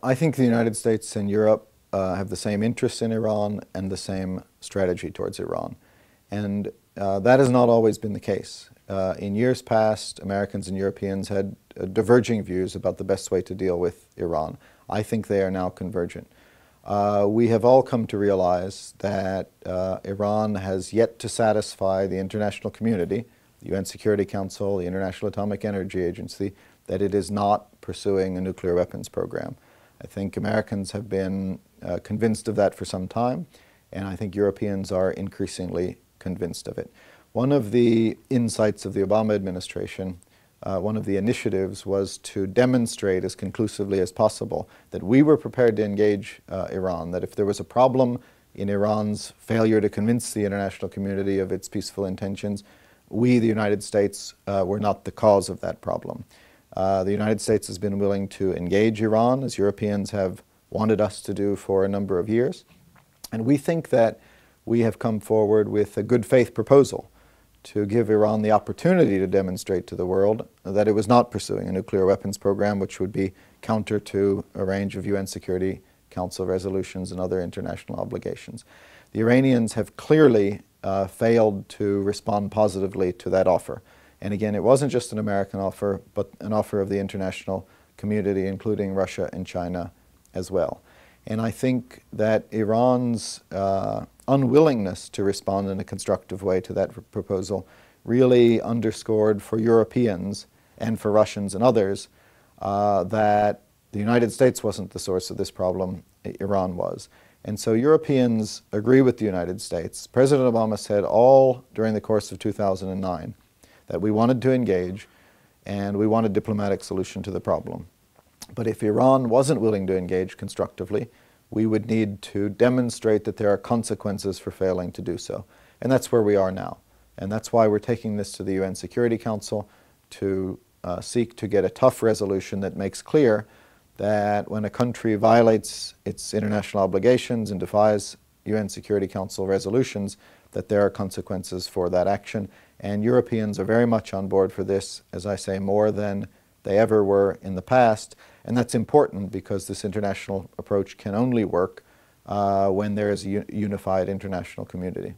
I think the United States and Europe have the same interests in Iran and the same strategy towards Iran. And that has not always been the case. In years past, Americans and Europeans had diverging views about the best way to deal with Iran. I think they are now convergent. We have all come to realize that Iran has yet to satisfy the international community, the UN Security Council, the International Atomic Energy Agency, that it is not pursuing a nuclear weapons program. I think Americans have been convinced of that for some time, and I think Europeans are increasingly convinced of it. One of the insights of the Obama administration, one of the initiatives, was to demonstrate as conclusively as possible that we were prepared to engage Iran, that if there was a problem in Iran's failure to convince the international community of its peaceful intentions, we, the United States, were not the cause of that problem. The United States has been willing to engage Iran, as Europeans have wanted us to do for a number of years. And we think that we have come forward with a good faith proposal to give Iran the opportunity to demonstrate to the world that it was not pursuing a nuclear weapons program, which would be counter to a range of UN Security Council resolutions and other international obligations. The Iranians have clearly failed to respond positively to that offer. And again, it wasn't just an American offer, but an offer of the international community, including Russia and China as well. And I think that Iran's unwillingness to respond in a constructive way to that proposal really underscored for Europeans and for Russians and others that the United States wasn't the source of this problem, Iran was. And so Europeans agree with the United States. President Obama said all during the course of 2009 that we wanted to engage and we want a diplomatic solution to the problem. But if Iran wasn't willing to engage constructively, we would need to demonstrate that there are consequences for failing to do so. And that's where we are now. And that's why we're taking this to the UN Security Council to seek to get a tough resolution that makes clear that when a country violates its international obligations and defies UN Security Council resolutions, that there are consequences for that action. And Europeans are very much on board for this, as I say, more than they ever were in the past. And that's important because this international approach can only work when there is a unified international community.